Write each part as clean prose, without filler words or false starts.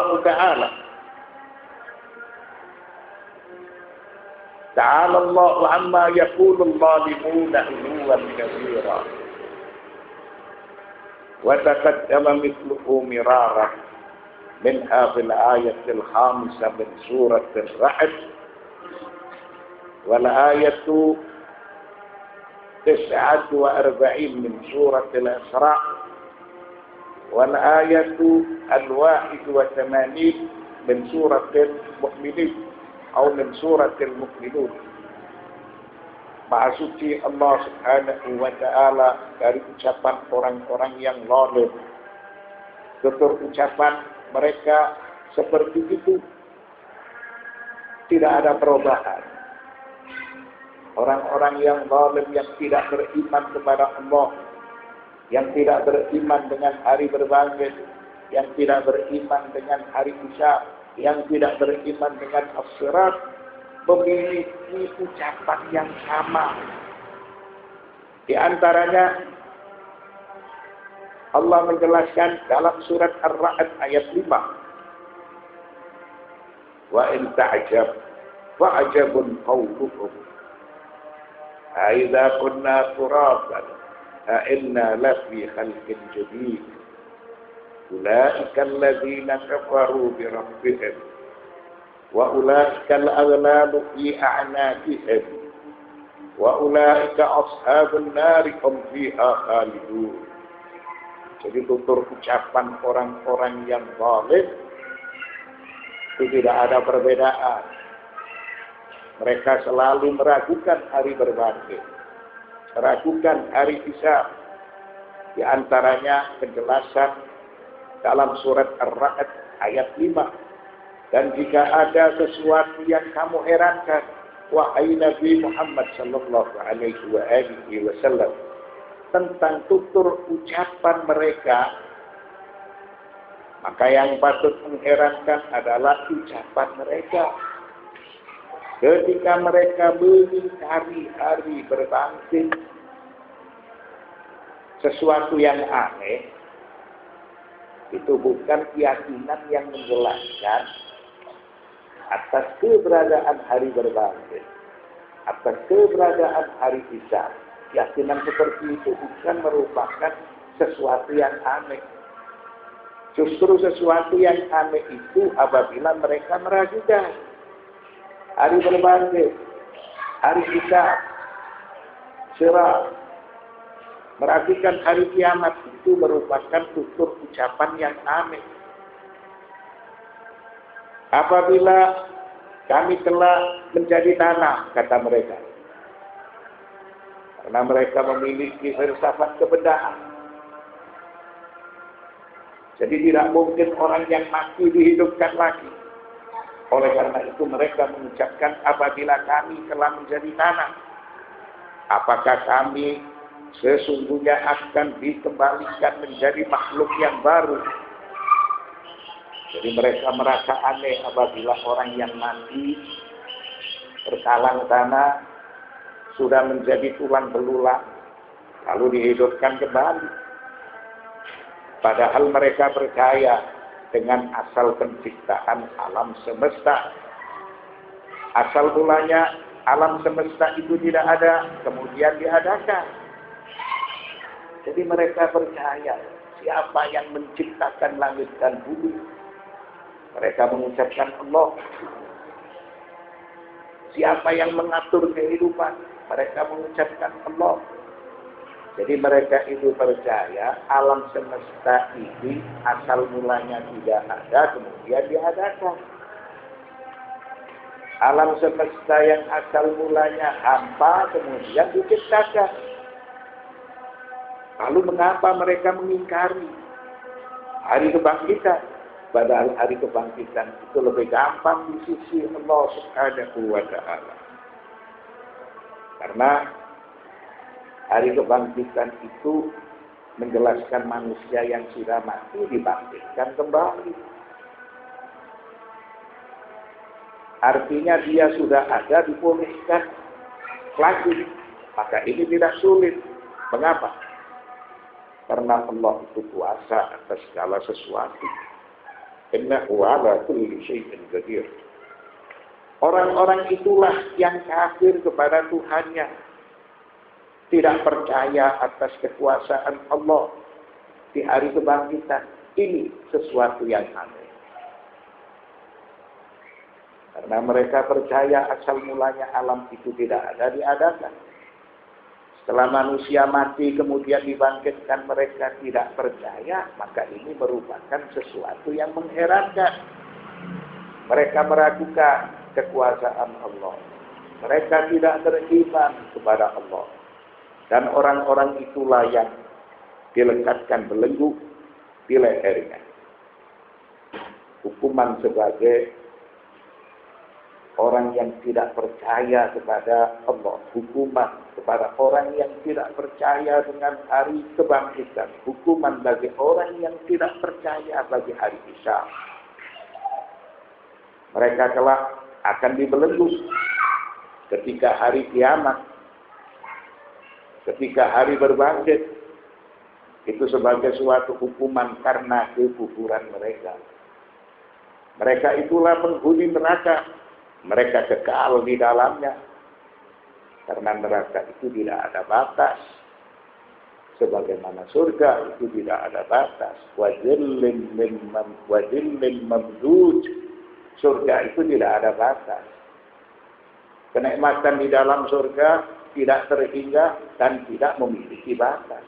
Allah Ta'ala. Ta'ala Allah amma yaqulul zalimuna 'uluwan katsira. Wa taqaddama mithluhu mirara minha fil ayatil khamisah min suratir Ra'd wal ayatu 49 min suratil Isra wal ayatu al-81 min suratil Mu'minin atau min suratil Mu'minun. Maha suci Allah Subhanahu wa Ta'ala dari ucapan orang-orang yang zalim. Tutur ucapan mereka seperti itu, tidak ada perubahan. Orang-orang yang zalim, yang tidak beriman kepada Allah, yang tidak beriman dengan hari berbangkit, yang tidak beriman dengan hari hisab, yang tidak beriman dengan as-sirat, memiliki ucapan yang sama. Di antaranya Allah menjelaskan dalam surat Ar-Ra'd ayat 5. Wa in ta'jab fa'ajabun qawluhum aidza kunna turaban a inna lafi khalqin jadid ulaika alladhina kafaru bi rabbihim wa ulaika al-aghlalu fi a'naqihim wa ulaika ashabun nari hum fiha khalidun. Jadi tutur ucapan orang-orang yang zalim itu tidak ada perbedaan. Mereka selalu meragukan hari berbangkit, meragukan hari hisab. Di antaranya penjelasan dalam surat Ar-Ra'd ayat 5. Dan jika ada sesuatu yang kamu herankan, wahai Nabi Muhammad sallallahu alaihi wasallam, tentang tutur ucapan mereka, maka yang patut mengherankan adalah ucapan mereka ketika mereka mengingkari hari berbangkit. Sesuatu yang aneh itu bukan keyakinan yang menjelaskan atas keberadaan hari berbangkit, atas keberadaan hari hisab. Keyakinan seperti itu bukan merupakan sesuatu yang aneh. Justru sesuatu yang aneh itu apabila mereka meragukan hari berbangkit, hari hisab, sirat, meragukan hari kiamat, itu merupakan tutur ucapan yang aneh. Apabila kami telah menjadi tanah, kata mereka, karena mereka memiliki filsafat kebenaran. Jadi tidak mungkin orang yang mati dihidupkan lagi. Oleh karena itu mereka mengucapkan, apabila kami telah menjadi tanah, apakah kami sesungguhnya akan dikembalikan menjadi makhluk yang baru? Jadi mereka merasa aneh apabila orang yang mati berkalang tanah, sudah menjadi tulang belulang, lalu dihidupkan kembali. Padahal mereka percaya dengan asal penciptaan alam semesta. Asal mulanya alam semesta itu tidak ada, kemudian diadakan. Jadi mereka percaya siapa yang menciptakan langit dan bumi. Mereka mengucapkan Allah. Siapa yang mengatur kehidupan? Mereka mengucapkan Allah. Jadi mereka itu percaya alam semesta ini asal mulanya tidak ada, kemudian diadakan. Alam semesta yang asal mulanya hampa, kemudian diciptakan. Lalu mengapa mereka mengingkari hari kebangkitan? Padahal hari kebangkitan itu lebih gampang di sisi Allah Subhanahu wa Ta'ala. Karena hari kebangkitan itu menjelaskan manusia yang sudah mati dibangkitkan kembali. Artinya dia sudah ada, dipulihkan lagi. Maka ini tidak sulit. Mengapa? Karena Allah itu kuasa atas segala sesuatu. Innahu ala kulli syai'in qadir. Orang-orang itulah yang kafir kepada Tuhannya, tidak percaya atas kekuasaan Allah di hari kebangkitan. Ini sesuatu yang aneh. Karena mereka percaya asal mulanya alam itu tidak ada diadakan. Setelah manusia mati kemudian dibangkitkan, mereka tidak percaya, maka ini merupakan sesuatu yang mengherankan. Mereka meragukan kekuasaan Allah. Mereka tidak beriman kepada Allah. Dan orang-orang itulah yang dilekatkan belenggu di lehernya. Hukuman sebagai orang yang tidak percaya kepada Allah. Hukuman kepada orang yang tidak percaya dengan hari kebangkitan. Hukuman bagi orang yang tidak percaya bagi hari hisab. Mereka kelak akan dibelenggu ketika hari kiamat, ketika hari berbangkit. Itu sebagai suatu hukuman karena kekufuran mereka. Mereka itulah penghuni neraka. Mereka kekal di dalamnya. Karena neraka itu tidak ada batas. Sebagaimana surga itu tidak ada batas. Wajillin mamdud. Surga itu tidak ada batas. Kenikmatan di dalam surga tidak terhingga dan tidak memiliki batas.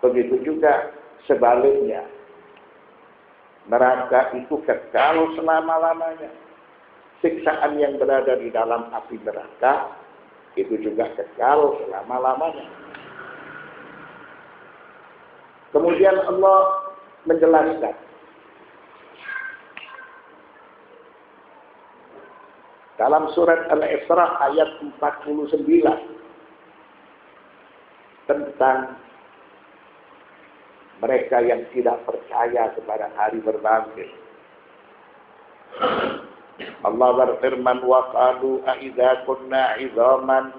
Begitu juga sebaliknya. Neraka itu kekal selama-lamanya. Siksaan yang berada di dalam api neraka itu juga kekal selama-lamanya. Kemudian Allah menjelaskan dalam surat Al-Isra ayat 49 tentang mereka yang tidak percaya kepada hari berbangkit. Allah berfirman, wa qalu a idza kunna 'idhaman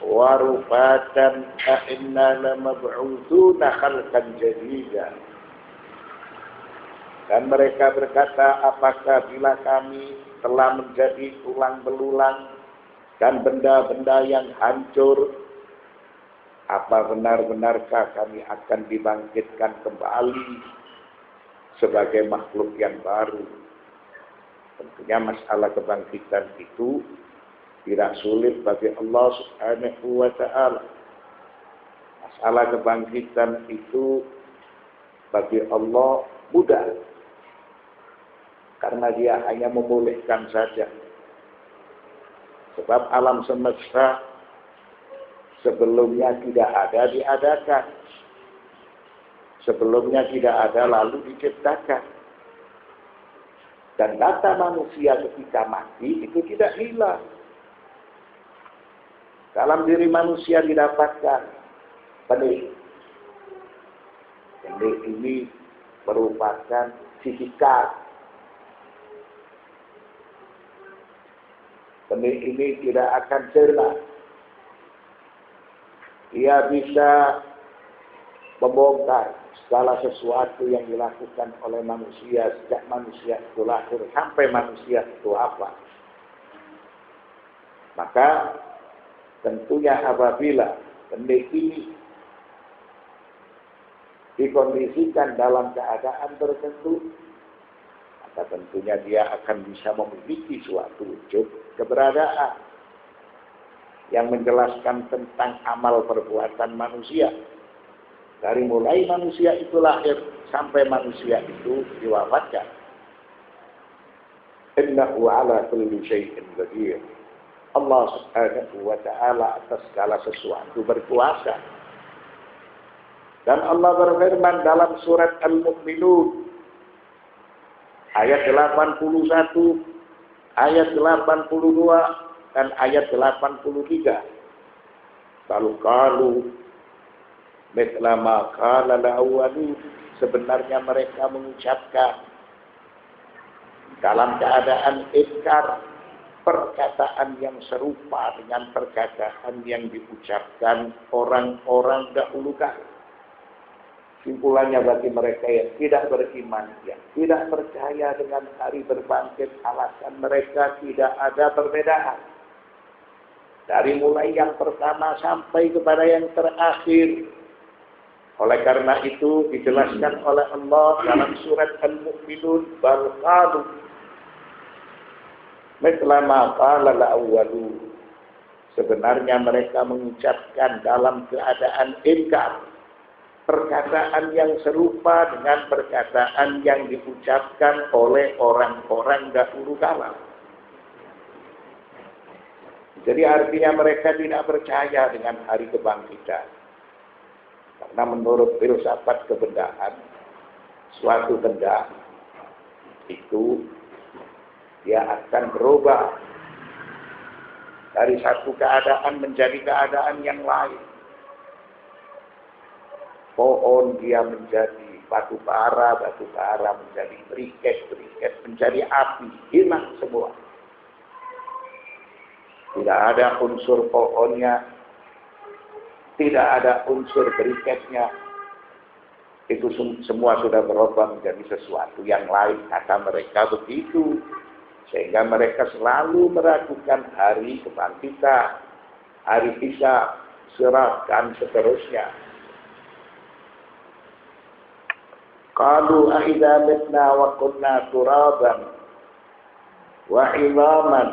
wa rufatan a inna lamab'utsuna khalqan jadida. Dan mereka berkata, apakah bila kami telah menjadi tulang belulang dan benda-benda yang hancur, apa benar-benarkah kami akan dibangkitkan kembali sebagai makhluk yang baru? Tentunya masalah kebangkitan itu tidak sulit bagi Allah Subhanahu wa ta'ala. Masalah kebangkitan itu bagi Allah mudah. Karena dia hanya membolehkan saja. Sebab alam semesta sebelumnya tidak ada diadakan. Sebelumnya tidak ada lalu diciptakan. Dan data manusia ketika mati itu tidak hilang. Dalam diri manusia didapatkan benih. Benih ini merupakan sindikat. Benih ini tidak akan cerah. Ia bisa membongkar segala sesuatu yang dilakukan oleh manusia sejak manusia itu lahir sampai manusia itu wafat. Maka tentunya apabila benih ini dikondisikan dalam keadaan tertentu, maka tentunya dia akan bisa memiliki suatu wujud keberadaan yang menjelaskan tentang amal perbuatan manusia. Dari mulai manusia itu lahir sampai manusia itu diwafatkan. Innahu ala kulli syai'in qadir. Allah Subhanahu wa ta'ala atas segala sesuatu berkuasa. Dan Allah berfirman dalam surat Al-Mu'minun ayat 81, ayat 82 dan ayat 83. Kalau mithla ma qala al-awwalun, sebenarnya mereka mengucapkan dalam keadaan ingkar perkataan yang serupa dengan perkataan yang diucapkan orang-orang dahulu kala. Simpulannya bagi mereka yang tidak beriman, yang tidak percaya dengan hari berbangkit, alasan mereka tidak ada perbedaan. Dari mulai yang pertama sampai kepada yang terakhir. Oleh karena itu dijelaskan oleh Allah dalam surat Al-Mu'minun, bal qalu mithla ma qala al-awwalun. Sebenarnya mereka mengucapkan dalam keadaan ingkar perkataan yang serupa dengan perkataan yang diucapkan oleh orang-orang dahulu kala. Jadi artinya mereka tidak percaya dengan hari kebangkitan. Karena menurut filsafat kebendaan, suatu benda itu dia akan berubah dari satu keadaan menjadi keadaan yang lain. Pohon dia menjadi batu bara menjadi briket menjadi api, hilang semua. Tidak ada unsur pohonnya, tidak ada unsur briketnya. Itu semua sudah berubah menjadi sesuatu yang lain, kata mereka begitu. Sehingga mereka selalu meragukan hari kebangkitan, hari hisab, sirat, dan seterusnya. Qalu a'idza mitna wa kunna turaban wa 'idhaman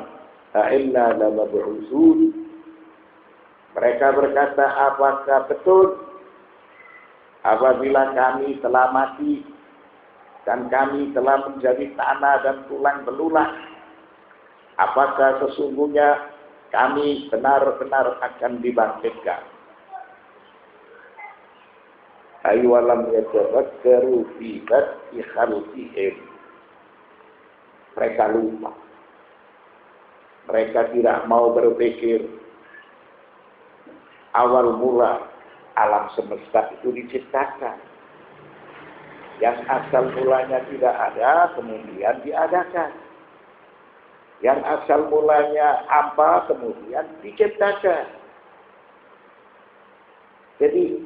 a'inna lamab'utsun. Mereka berkata, apakah betul apabila kami telah mati dan kami telah menjadi tanah dan tulang belulang, apakah sesungguhnya kami benar-benar akan dibangkitkan? Aywalam yatafakkaru fi bad'i khalqihim. Mereka lupa. Mereka tidak mau berpikir awal mula alam semesta itu diciptakan. Yang asal mulanya tidak ada, kemudian diadakan. Yang asal mulanya apa, kemudian diciptakan. Jadi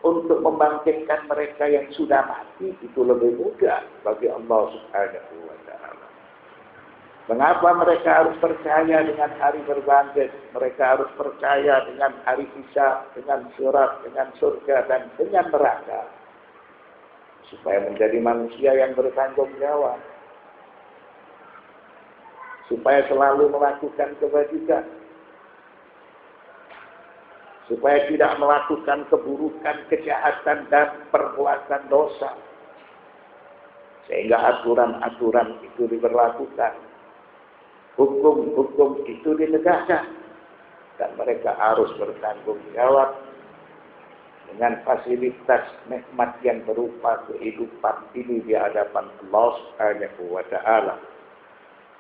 untuk membangkitkan mereka yang sudah mati itu lebih mudah bagi Allah Subhanahu wa ta'ala. Mengapa mereka harus percaya dengan hari berbangkit? Mereka harus percaya dengan hari hisab, dengan sirat, dengan surga, dan dengan neraka. Supaya menjadi manusia yang bertanggung jawab. Supaya selalu melakukan kebajikan. Supaya tidak melakukan keburukan, kejahatan, dan perbuatan dosa. Sehingga aturan-aturan itu diberlakukan. Hukum-hukum itu ditegakkan. Dan mereka harus bertanggung jawab dengan fasilitas nikmat yang berupa kehidupan ini di hadapan Allah Subhanahu wa ta'ala.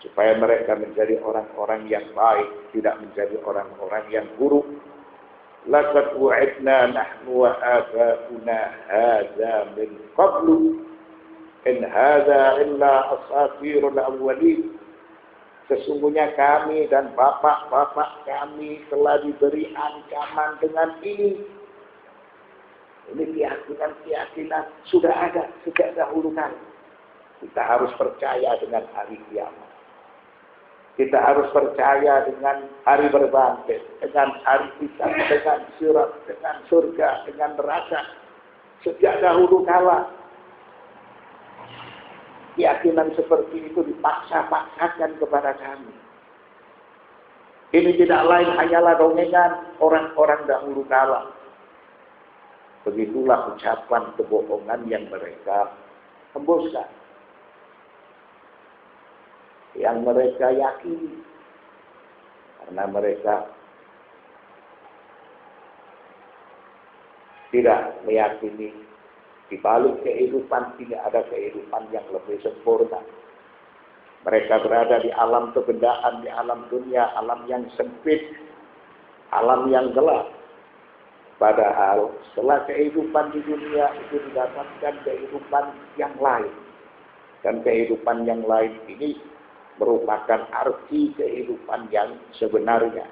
Supaya mereka menjadi orang-orang yang baik, tidak menjadi orang-orang yang buruk. Laqad wa'idna nahnu wa aba'una hadza min qablu in hadza illa asatirul awwalin. Sesungguhnya kami dan bapak-bapak kami telah diberi ancaman dengan ini. Ini keyakinan sudah ada sejak dahulu kala. Kita harus percaya dengan hari kiamat. Kita harus percaya dengan hari berbangkit, dengan hari hisab, dengan sirat, dengan surga, dengan neraka. Sejak dahulu kala. Keyakinan seperti itu dipaksa-paksakan kepada kami. Ini tidak lain hanyalah dongengan orang-orang dahulu kala. Begitulah ucapan kebohongan yang mereka hembuskan. Yang mereka yakini. Karena mereka tidak meyakini di balik kehidupan tidak ada kehidupan yang lebih sempurna. Mereka berada di alam kebendaan, di alam dunia, alam yang sempit, alam yang gelap. Padahal setelah kehidupan di dunia itu didapatkan kehidupan yang lain. Dan kehidupan yang lain ini merupakan arti kehidupan yang sebenarnya.